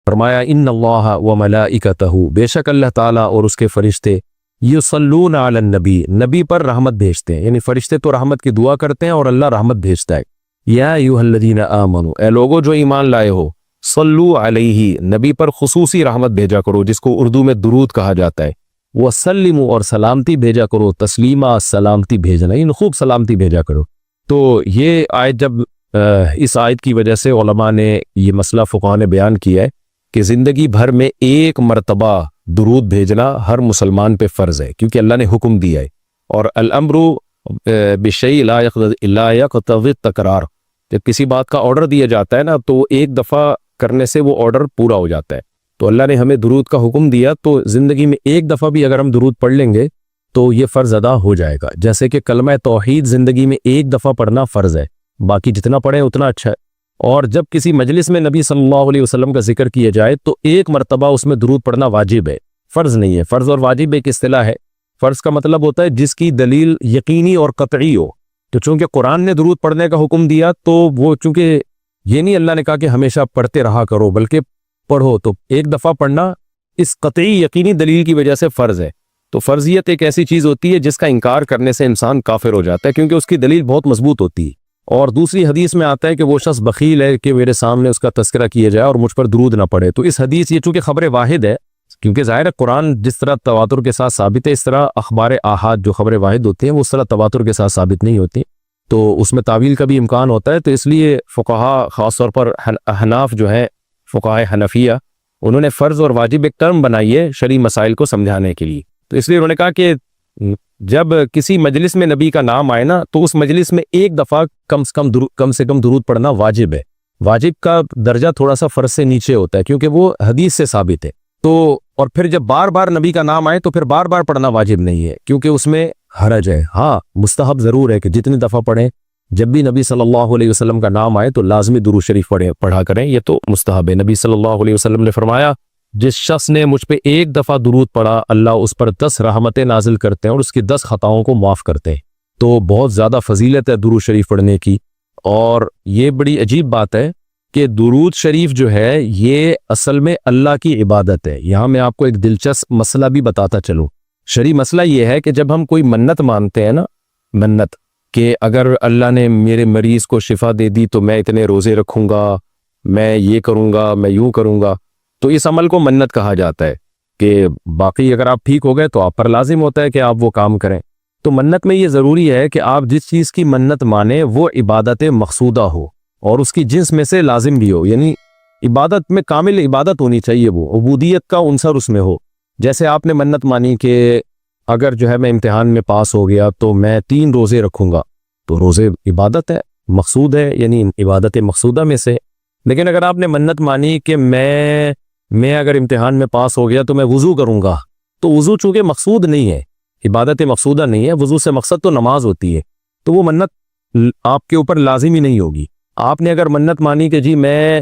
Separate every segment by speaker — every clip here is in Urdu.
Speaker 1: فرمایا ان اللہ و ملائکتہ، بے شک اللہ تعالیٰ اور اس کے فرشتے یصلون علی النبی، نبی پر رحمت بھیجتے ہیں، یعنی فرشتے تو رحمت کی دعا کرتے ہیں اور اللہ رحمت بھیجتا ہے۔ یا ایھا الذین آمنوا، اے لوگو جو ایمان لائے ہو، صلو علیہ، نبی پر خصوصی رحمت بھیجا کرو جس کو اردو میں درود کہا جاتا ہے، وسلموا، اور سلامتی بھیجا کرو، تسلیمہ، سلامتی بھیجنا، یعنی خوب سلامتی بھیجا کرو۔ تو یہ آیت جب اس آیت کی وجہ سے علماء نے یہ مسئلہ فقہاء نے بیان کیا ہے کہ زندگی بھر میں ایک مرتبہ درود بھیجنا ہر مسلمان پہ فرض ہے، کیونکہ اللہ نے حکم دیا ہے، اور الامر بشیء لا یقتضی التکرار، جب کسی بات کا آرڈر دیا جاتا ہے نا تو ایک دفعہ کرنے سے وہ آرڈر پورا ہو جاتا ہے۔ تو اللہ نے ہمیں درود کا حکم دیا، تو زندگی میں ایک دفعہ بھی اگر ہم درود پڑھ لیں گے تو یہ فرض ادا ہو جائے گا، جیسے کہ کلمہ توحید زندگی میں ایک دفعہ پڑھنا فرض ہے، باقی جتنا پڑھیں اتنا اچھا ہے۔ اور جب کسی مجلس میں نبی صلی اللہ علیہ وسلم کا ذکر کیا جائے تو ایک مرتبہ اس میں درود پڑھنا واجب ہے، فرض نہیں ہے۔ فرض اور واجب ایک اصطلاح ہے۔ فرض کا مطلب ہوتا ہے جس کی دلیل یقینی اور قطعی ہو، تو چونکہ قرآن نے درود پڑھنے کا حکم دیا تو وہ چونکہ یہ نہیں اللہ نے کہا کہ ہمیشہ پڑھتے رہا کرو، بلکہ پڑھو، تو ایک دفعہ پڑھنا اس قطعی یقینی دلیل کی وجہ سے فرض ہے۔ تو فرضیت ایک ایسی چیز ہوتی ہے جس کا انکار کرنے سے انسان کافر ہو جاتا ہے، کیونکہ اس کی دلیل بہت مضبوط ہوتی ہے۔ اور دوسری حدیث میں آتا ہے کہ وہ شخص بخیل ہے کہ میرے سامنے اس کا تذکرہ کیا جائے اور مجھ پر درود نہ پڑے۔ تو اس حدیث یہ چونکہ خبر واحد ہے، کیونکہ ظاہر ہے قرآن جس طرح تواتر کے ساتھ ثابت ہے، اس طرح اخبار آحاد جو خبر واحد ہوتی ہیں وہ اس طرح تواتر کے ساتھ ثابت نہیں ہوتی، تو اس میں تعویل کا بھی امکان ہوتا ہے۔ تو اس لیے فقہاء، خاص طور پر احناف جو ہیں، فقہاء حنفیہ، انہوں نے فرض اور واجب ایک ٹرم بنائی ہے شرعی مسائل کو سمجھانے کے لیے۔ تو اس لیے انہوں نے کہا کہ جب کسی مجلس میں نبی کا نام آئے نا تو اس مجلس میں ایک دفعہ کم سے کم درود پڑھنا واجب ہے۔ واجب کا درجہ تھوڑا سا فرض سے نیچے ہوتا ہے کیونکہ وہ حدیث سے ثابت ہے۔ تو اور پھر جب بار بار نبی کا نام آئے تو پھر بار بار پڑھنا واجب نہیں ہے کیونکہ اس میں حرج ہے۔ ہاں مستحب ضرور ہے کہ جتنی دفعہ پڑھیں، جب بھی نبی صلی اللہ علیہ وسلم کا نام آئے تو لازمی درود شریف پڑھا کریں، یہ تو مستحب ہے۔ نبی صلی اللہ علیہ وسلم نے فرمایا جس شخص نے مجھ پہ ایک دفعہ درود پڑھا اللہ اس پر 10 رحمتیں نازل کرتے ہیں اور اس کی 10 خطاؤں کو معاف کرتے ہیں۔ تو بہت زیادہ فضیلت ہے درود شریف پڑھنے کی، اور یہ بڑی عجیب بات ہے کہ درود شریف جو ہے یہ اصل میں اللہ کی عبادت ہے۔ یہاں میں آپ کو ایک دلچسپ مسئلہ بھی بتاتا چلوں۔ شرعی مسئلہ یہ ہے کہ جب ہم کوئی منت مانتے ہیں نا، منت کہ اگر اللہ نے میرے مریض کو شفا دے دی تو میں اتنے روزے رکھوں گا، میں یہ کروں گا، میں یوں کروں گا، تو اس عمل کو منت کہا جاتا ہے کہ باقی اگر آپ ٹھیک ہو گئے تو آپ پر لازم ہوتا ہے کہ آپ وہ کام کریں۔ تو منت میں یہ ضروری ہے کہ آپ جس چیز کی منت مانیں وہ عبادت مقصودہ ہو اور اس کی جنس میں سے لازم بھی ہو، یعنی عبادت میں کامل عبادت ہونی چاہیے، وہ عبودیت کا عنصر اس میں ہو۔ جیسے آپ نے منت مانی کہ اگر جو ہے میں امتحان میں پاس ہو گیا تو میں 3 روزے رکھوں گا، تو روزے عبادت ہے، مقصود ہے، یعنی عبادت مقصودہ میں سے۔ لیکن اگر آپ نے منت مانی کہ میں اگر امتحان میں پاس ہو گیا تو میں وضو کروں گا، تو وضو چونکہ مقصود نہیں ہے، عبادت مقصودہ نہیں ہے، وضو سے مقصد تو نماز ہوتی ہے، تو وہ منت آپ کے اوپر لازمی نہیں ہوگی۔ آپ نے اگر منت مانی کہ جی میں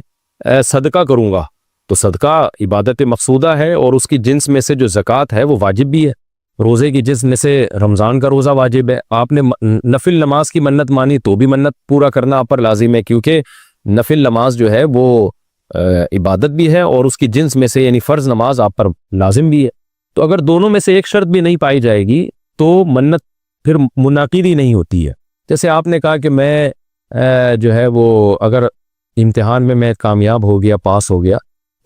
Speaker 1: صدقہ کروں گا، تو صدقہ عبادت مقصودہ ہے اور اس کی جنس میں سے جو زکوٰۃ ہے وہ واجب بھی ہے، روزے کی جنس میں سے رمضان کا روزہ واجب ہے۔ آپ نے نفل نماز کی منت مانی تو بھی منت پورا کرنا آپ پر لازم ہے، کیونکہ نفل نماز جو ہے وہ عبادت بھی ہے اور اس کی جنس میں سے یعنی فرض نماز آپ پر لازم بھی ہے۔ تو اگر دونوں میں سے ایک شرط بھی نہیں پائی جائے گی تو منت پھر منعقد ہی نہیں ہوتی ہے۔ جیسے آپ نے کہا کہ میں جو ہے وہ اگر امتحان میں کامیاب ہو گیا، پاس ہو گیا،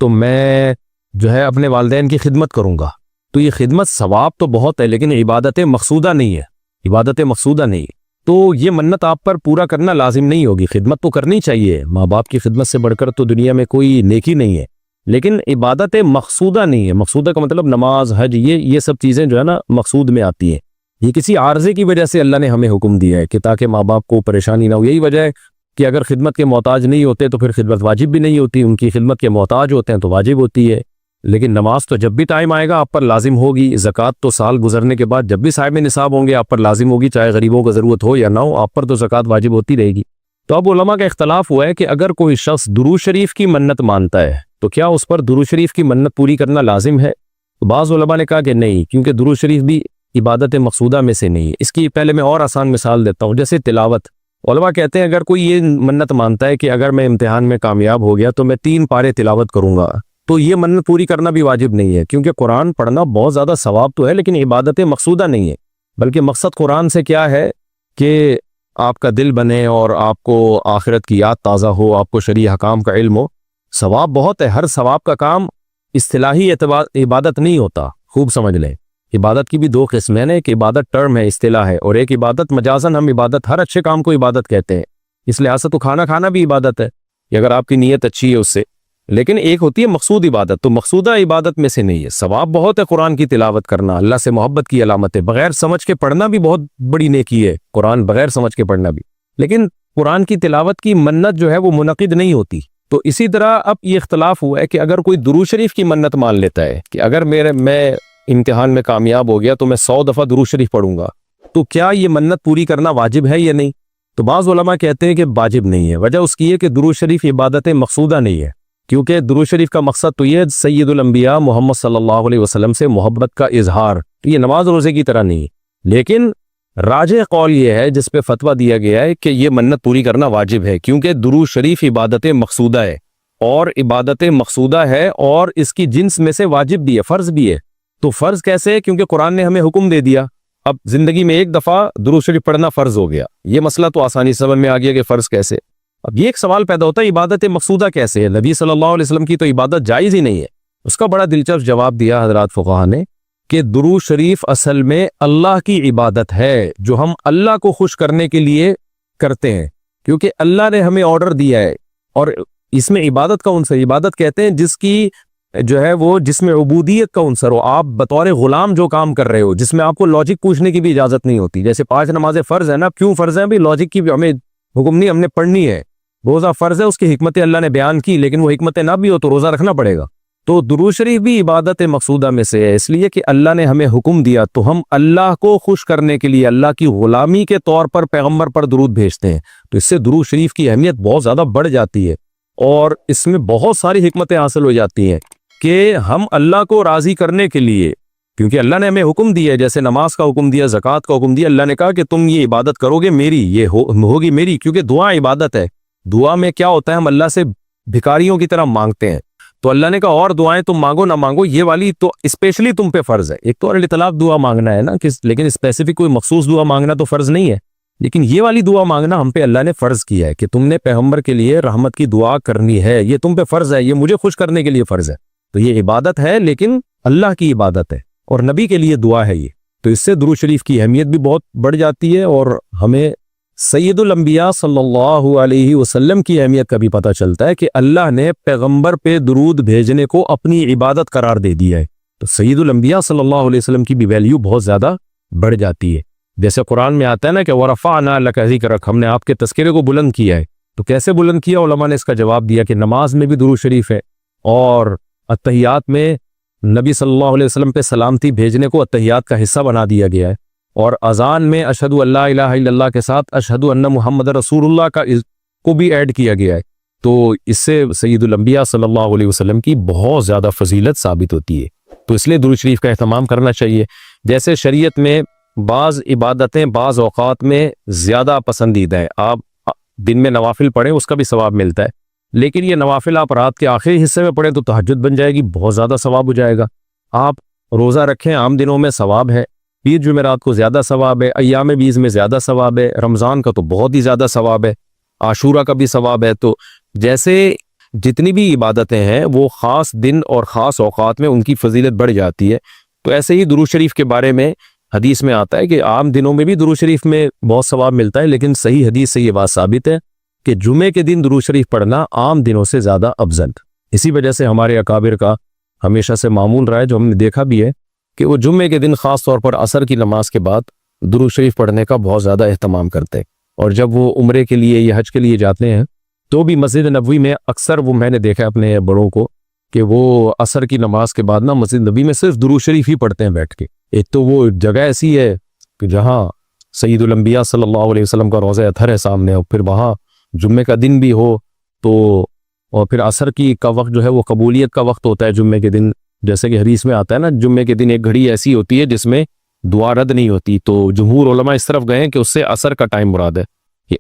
Speaker 1: تو میں جو ہے اپنے والدین کی خدمت کروں گا، تو یہ خدمت ثواب تو بہت ہے لیکن عبادت مقصودہ نہیں ہے، عبادت مقصودہ نہیں ہے، تو یہ منت آپ پر پورا کرنا لازم نہیں ہوگی۔ خدمت تو کرنی چاہیے، ماں باپ کی خدمت سے بڑھ کر تو دنیا میں کوئی نیکی نہیں ہے، لیکن عبادت مقصودہ نہیں ہے۔ مقصودہ کا مطلب نماز، حج، یہ سب چیزیں جو ہے نا مقصود میں آتی ہیں۔ یہ کسی عارضے کی وجہ سے اللہ نے ہمیں حکم دیا ہے کہ تاکہ ماں باپ کو پریشانی نہ ہو۔ یہی وجہ ہے کہ اگر خدمت کے محتاج نہیں ہوتے تو پھر خدمت واجب بھی نہیں ہوتی، ان کی خدمت کے محتاج ہوتے ہیں تو واجب ہوتی ہے۔ لیکن نماز تو جب بھی ٹائم آئے گا آپ پر لازم ہوگی، زکوٰۃ تو سال گزرنے کے بعد جب بھی صاحب نصاب ہوں گے آپ پر لازم ہوگی، چاہے غریبوں کو ضرورت ہو یا نہ ہو، آپ پر تو زکوٰۃ واجب ہوتی رہے گی۔ تو اب علماء کا اختلاف ہوا ہے کہ اگر کوئی شخص درود شریف کی منت مانتا ہے تو کیا اس پر درود شریف کی منت پوری کرنا لازم ہے؟ تو بعض علماء نے کہا کہ نہیں، کیونکہ درود شریف بھی عبادت مقصودہ میں سے نہیں ہے۔ اس کی پہلے میں اور آسان مثال دیتا ہوں، جیسے تلاوت۔ علماء کہتے ہیں اگر کوئی یہ منت مانتا ہے کہ اگر میں امتحان میں کامیاب ہو گیا تو میں 3 پارے تلاوت کروں گا، تو یہ منت پوری کرنا بھی واجب نہیں ہے، کیونکہ قرآن پڑھنا بہت زیادہ ثواب تو ہے لیکن عبادت مقصودہ نہیں ہے، بلکہ مقصد قرآن سے کیا ہے کہ آپ کا دل بنے اور آپ کو آخرت کی یاد تازہ ہو، آپ کو شرعی حکام کا علم ہو۔ ثواب بہت ہے، ہر ثواب کا کام اصطلاحی عبادت نہیں ہوتا، خوب سمجھ لیں۔ عبادت کی بھی دو قسمیں ہیں، ایک عبادت ٹرم ہے، اصطلاح ہے، اور ایک عبادت مجازن ہم عبادت، ہر اچھے کام کو عبادت کہتے ہیں، اس لحاظ سے تو کھانا کھانا بھی عبادت ہے کہ اگر آپ کی نیت اچھی ہے اس سے، لیکن ایک ہوتی ہے مقصود عبادت، تو مقصودہ عبادت میں سے نہیں ہے۔ ثواب بہت ہے قرآن کی تلاوت کرنا، اللہ سے محبت کی علامت ہے، بغیر سمجھ کے پڑھنا بھی بہت بڑی نیکی ہے، قرآن بغیر سمجھ کے پڑھنا بھی، لیکن قرآن کی تلاوت کی منت جو ہے وہ منعقد نہیں ہوتی۔ تو اسی طرح اب یہ اختلاف ہوا ہے کہ اگر کوئی درود شریف کی منت مان لیتا ہے کہ اگر میں امتحان میں کامیاب ہو گیا تو میں 100 دفعہ درود شریف پڑھوں گا، تو کیا یہ منت پوری کرنا واجب ہے یا نہیں؟ تو بعض علماء کہتے ہیں کہ واجب نہیں ہے، وجہ اس کی ہے کہ درود شریف عبادت مقصودہ نہیں ہے، کیونکہ درود شریف کا مقصد تو یہ سید الانبیاء محمد صلی اللہ علیہ وسلم سے محبت کا اظہار، تو یہ نماز روزے کی طرح نہیں ہے۔ لیکن راجح قول یہ ہے جس پہ فتویٰ دیا گیا ہے کہ یہ منت پوری کرنا واجب ہے، کیونکہ درود شریف عبادت مقصودہ ہے، اور عبادت مقصودہ ہے اور اس کی جنس میں سے واجب بھی ہے، فرض بھی ہے۔ تو فرض کیسے ہے؟ کیونکہ قرآن نے ہمیں حکم دے دیا، اب زندگی میں ایک دفعہ درود شریف پڑھنا فرض ہو گیا، یہ مسئلہ تو آسانی سے سمجھ میں آ گیا کہ فرض کیسے۔ اب یہ ایک سوال پیدا ہوتا ہے عبادت مقصودہ کیسے ہے؟ نبی صلی اللہ علیہ وسلم کی تو عبادت جائز ہی نہیں ہے۔ اس کا بڑا دلچسپ جواب دیا حضرات فقہا نے کہ درود شریف اصل میں اللہ کی عبادت ہے جو ہم اللہ کو خوش کرنے کے لیے کرتے ہیں، کیونکہ اللہ نے ہمیں آرڈر دیا ہے، اور اس میں عبادت کا عنصر، عبادت کہتے ہیں جس کی جو ہے وہ جس میں عبودیت کا عنصر ہو، آپ بطور غلام جو کام کر رہے ہو، جس میں آپ کو لاجک پوچھنے کی بھی اجازت نہیں ہوتی۔ جیسے 5 نمازیں فرض ہیں نا، کیوں فرض ہیں بھی؟ لاجک کی بھی ہمیں حکم نہیں، ہم نے پڑھنی ہے۔ روزہ فرض ہے، اس کی حکمتیں اللہ نے بیان کی، لیکن وہ حکمتیں نہ بھی ہو تو روزہ رکھنا پڑے گا۔ تو درود شریف بھی عبادت مقصودہ میں سے ہے، اس لیے کہ اللہ نے ہمیں حکم دیا، تو ہم اللہ کو خوش کرنے کے لیے اللہ کی غلامی کے طور پر پیغمبر پر درود بھیجتے ہیں، تو اس سے درود شریف کی اہمیت بہت زیادہ بڑھ جاتی ہے، اور اس میں بہت ساری حکمتیں حاصل ہو جاتی ہیں کہ ہم اللہ کو راضی کرنے کے لیے، کیونکہ اللہ نے ہمیں حکم دیا ہے، جیسے نماز کا حکم دیا، زکوٰۃ کا حکم دیا، اللہ نے کہا کہ تم یہ عبادت کرو گے میری، یہ ہوگی میری، کیونکہ دعا عبادت ہے۔ دعا میں کیا ہوتا ہے؟ ہم اللہ سے بھکاریوں کی طرح مانگتے ہیں، تو اللہ نے کہا اور دعائیں تم مانگو نہ مانگو، یہ والی تو اسپیشلی تم پہ فرض ہے۔ ایک تو الاطلاق دعا مانگنا ہے نا، لیکن اسپیسیفک کوئی مخصوص دعا مانگنا تو فرض نہیں ہے، لیکن یہ والی دعا مانگنا ہم پہ اللہ نے فرض کیا ہے کہ تم نے پیغمبر کے لیے رحمت کی دعا کرنی ہے، یہ تم پہ فرض ہے، یہ مجھے خوش کرنے کے لیے فرض ہے۔ تو یہ عبادت ہے، لیکن اللہ کی عبادت ہے، اور نبی کے لیے دعا ہے یہ، تو اس سے درود شریف کی اہمیت بھی بہت بڑھ جاتی ہے، اور ہمیں سید الانبیاء صلی اللہ علیہ وسلم کی اہمیت کا بھی پتہ چلتا ہے کہ اللہ نے پیغمبر پہ درود بھیجنے کو اپنی عبادت قرار دے دیا ہے، تو سید الانبیاء صلی اللہ علیہ وسلم کی بھی ویلیو بہت زیادہ بڑھ جاتی ہے۔ جیسے قرآن میں آتا ہے نا کہ وَرَفَعْنَا لَكَ ذِكْرَكَ، ہم نے آپ کے تذکرے کو بلند کیا ہے، تو کیسے بلند کیا؟ علماء نے اس کا جواب دیا کہ نماز میں بھی درود شریف ہے، اور اتحیات میں نبی صلی اللہ علیہ وسلم پہ سلامتی بھیجنے کو اتحیات کا حصہ بنا دیا گیا ہے، اور اذان میں اشہد ان لا الہ الا اللہ کے ساتھ اشہد ان محمد رسول اللہ کو بھی ایڈ کیا گیا ہے، تو اس سے سید الانبیاء صلی اللہ علیہ وسلم کی بہت زیادہ فضیلت ثابت ہوتی ہے، تو اس لیے درود شریف کا اہتمام کرنا چاہیے۔ جیسے شریعت میں بعض عبادتیں بعض اوقات میں زیادہ پسندیدہ ہیں، آپ دن میں نوافل پڑھیں اس کا بھی ثواب ملتا ہے، لیکن یہ نوافل آپ رات کے آخری حصے میں پڑھیں تو تہجد بن جائے گی، بہت زیادہ ثواب ہو جائے گا۔ آپ روزہ رکھیں، عام دنوں میں ثواب ہے، عید جمعرات کو زیادہ ثواب ہے، ایام بیز میں زیادہ ثواب ہے، رمضان کا تو بہت ہی زیادہ ثواب ہے، عاشورہ کا بھی ثواب ہے۔ تو جیسے جتنی بھی عبادتیں ہیں وہ خاص دن اور خاص اوقات میں ان کی فضیلت بڑھ جاتی ہے، تو ایسے ہی درود شریف کے بارے میں حدیث میں آتا ہے کہ عام دنوں میں بھی درود شریف میں بہت ثواب ملتا ہے، لیکن صحیح حدیث سے یہ بات ثابت ہے کہ جمعے کے دن درود شریف پڑھنا عام دنوں سے زیادہ افضل۔ اسی وجہ سے ہمارے اکابر کا ہمیشہ سے معمول رہا ہے، جو ہم نے دیکھا بھی ہے کہ وہ جمعے کے دن خاص طور پر عصر کی نماز کے بعد درود شریف پڑھنے کا بہت زیادہ اہتمام کرتے ہیں، اور جب وہ عمرے کے لیے یا حج کے لیے جاتے ہیں تو بھی مسجد نبوی میں اکثر وہ میں نے دیکھا اپنے بڑوں کو کہ وہ عصر کی نماز کے بعد نا مسجد نبوی میں صرف درود شریف ہی پڑھتے ہیں بیٹھ کے۔ ایک تو وہ جگہ ایسی ہے کہ جہاں سید الانبیاء صلی اللہ علیہ وسلم کا روضہ اطہر ہے سامنے، اور پھر وہاں جمعے کا دن بھی ہو تو، اور پھر عصر کی کا وقت جو ہے وہ قبولیت کا وقت ہوتا ہے جمعے کے دن، جیسے کہ حدیث میں آتا ہے نا جمعے کے دن ایک گھڑی ایسی ہوتی ہے جس میں دعا رد نہیں ہوتی، تو جمہور علماء اس طرف گئے ہیں کہ اس سے عصر کا ٹائم مراد ہے،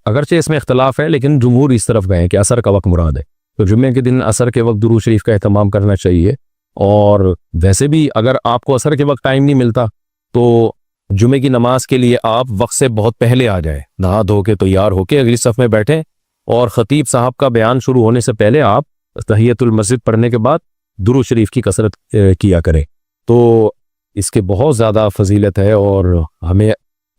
Speaker 1: اگرچہ اس میں اختلاف ہے لیکن جمہور اس طرف گئے ہیں کہ عصر کا وقت مراد ہے۔ تو جمعے کے دن عصر کے وقت درود شریف کا اہتمام کرنا چاہیے. اور ویسے بھی اگر آپ کو عصر کے وقت ٹائم نہیں ملتا تو جمعے کی نماز کے لیے آپ وقت سے بہت پہلے آ جائیں, نہا دھو کے تیار ہو کے اگلی صف میں بیٹھیں, اور خطیب صاحب کا بیان شروع ہونے سے پہلے آپ تحیۃ المسجد پڑھنے کے بعد درود شریف کی کثرت کیا کریں. تو اس کے بہت زیادہ فضیلت ہے اور ہمیں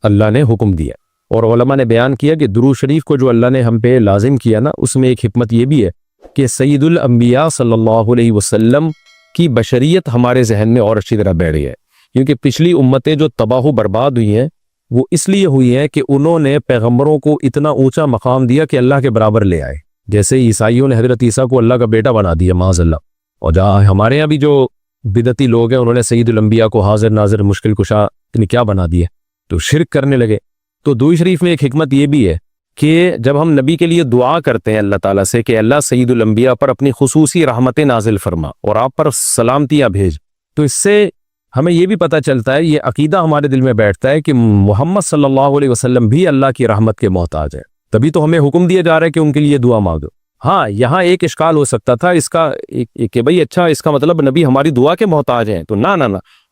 Speaker 1: اللہ نے حکم دیا. اور علماء نے بیان کیا کہ درود شریف کو جو اللہ نے ہم پہ لازم کیا نا, اس میں ایک حکمت یہ بھی ہے کہ سید الانبیاء صلی اللہ علیہ وسلم کی بشریت ہمارے ذہن میں اور اچھی طرح بیٹھ گئی ہے. کیونکہ پچھلی امتیں جو تباہ و برباد ہوئی ہیں وہ اس لیے ہوئی ہیں کہ انہوں نے پیغمبروں کو اتنا اونچا مقام دیا کہ اللہ کے برابر لے آئے. جیسے عیسائیوں نے حضرت عیسیٰ کو اللہ کا بیٹا بنا دیا معاذ اللہ, اور جہاں ہمارے یہاں بھی جو بدعتی لوگ ہیں انہوں نے سید الانبیاء کو حاضر ناظر مشکل کشا کیا بنا دیا, تو شرک کرنے لگے. تو درود شریف میں ایک حکمت یہ بھی ہے کہ جب ہم نبی کے لیے دعا کرتے ہیں اللہ تعالیٰ سے کہ اللہ سید الانبیاء پر اپنی خصوصی رحمتیں نازل فرما اور آپ پر سلامتیاں بھیج, تو اس سے ہمیں یہ بھی پتہ چلتا ہے, یہ عقیدہ ہمارے دل میں بیٹھتا ہے کہ محمد صلی اللہ علیہ وسلم بھی اللہ کی رحمت کے محتاج ہے. تبھی تو ہمیں حکم دیا جا رہا ہے کہ ان کے لیے دعا مانگو. ہاں, یہاں ایک اشکال ہو سکتا تھا اس کا کہ بھئی اچھا اس کا مطلب نبی ہماری دعا کے محتاج ہیں. تو نہ,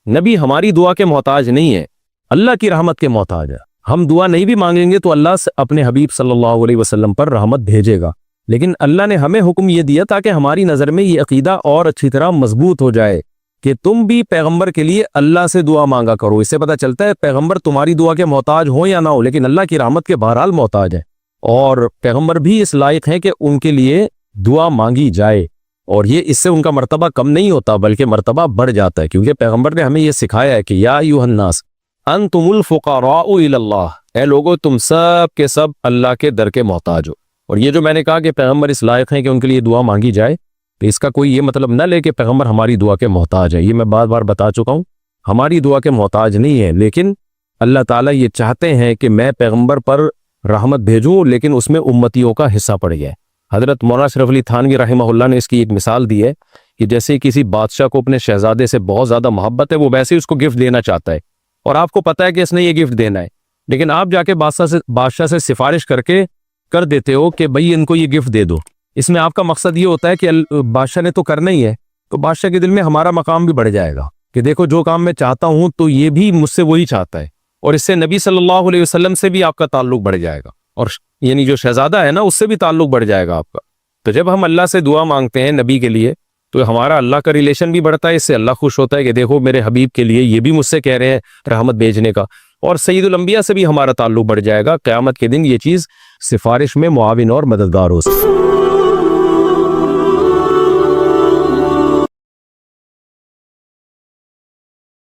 Speaker 1: نبی ہماری دعا کے محتاج نہیں ہے, اللہ کی رحمت کے محتاج ہے. ہم دعا نہیں بھی مانگیں گے تو اللہ سے اپنے حبیب صلی اللہ علیہ وسلم پر رحمت بھیجے گا. لیکن اللہ نے ہمیں حکم یہ دیا تاکہ ہماری نظر میں یہ عقیدہ اور اچھی طرح مضبوط ہو جائے کہ تم بھی پیغمبر کے لیے اللہ سے دعا مانگا کرو. اس سے پتہ چلتا ہے پیغمبر تمہاری دعا کے محتاج ہو یا نہ ہو, لیکن اللہ کی رحمت کے بہرحال محتاج ہیں, اور پیغمبر بھی اس لائق ہیں کہ ان کے لیے دعا مانگی جائے. اور یہ اس سے ان کا مرتبہ کم نہیں ہوتا بلکہ مرتبہ بڑھ جاتا ہے, کیونکہ پیغمبر نے ہمیں یہ سکھایا ہے کہ یا ایھا الناس انتم الفقراء الی اللہ, اے لوگو تم سب کے سب اللہ کے در کے محتاج ہو. اور یہ جو میں نے کہا کہ پیغمبر اس لائق ہیں کہ ان کے لیے دعا مانگی جائے, تو اس کا کوئی یہ مطلب نہ لے کہ پیغمبر ہماری دعا کے محتاج ہے. یہ میں بار بار بتا چکا ہوں, ہماری دعا کے محتاج نہیں ہے, لیکن اللہ تعالیٰ یہ چاہتے ہیں کہ میں پیغمبر پر رحمت بھیجوں, لیکن اس میں امتیوں کا حصہ پڑ گیا ہے. حضرت مولانا اشرف علی تھانوی رحمہ اللہ نے اس کی ایک مثال دی ہے کہ جیسے کسی بادشاہ کو اپنے شہزادے سے بہت زیادہ محبت ہے, وہ ویسے ہی اس کو گفٹ دینا چاہتا ہے, اور آپ کو پتہ ہے کہ اس نے یہ گفٹ دینا ہے, لیکن آپ جا کے بادشاہ سے سفارش کر دیتے ہو کہ بھئی ان کو یہ گفٹ دے دو. اس میں آپ کا مقصد یہ ہوتا ہے کہ بادشاہ نے تو کرنا ہی ہے, تو بادشاہ کے دل میں ہمارا مقام بھی بڑھ جائے گا کہ دیکھو جو کام میں چاہتا ہوں تو یہ بھی مجھ سے وہی چاہتا ہے, اور اس سے نبی صلی اللہ علیہ وسلم سے بھی آپ کا تعلق بڑھ جائے گا, اور یعنی جو شہزادہ ہے نا اس سے بھی تعلق بڑھ جائے گا آپ کا. تو جب ہم اللہ سے دعا مانگتے ہیں نبی کے لیے تو ہمارا اللہ کا ریلیشن بھی بڑھتا ہے, اس سے اللہ خوش ہوتا ہے کہ دیکھو میرے حبیب کے لیے یہ بھی مجھ سے کہہ رہے ہیں رحمت بھیجنے کا, اور سید الانبیاء سے بھی ہمارا تعلق بڑھ جائے گا. قیامت کے دن یہ چیز سفارش میں معاون اور مددگار ہو سکتی ہے.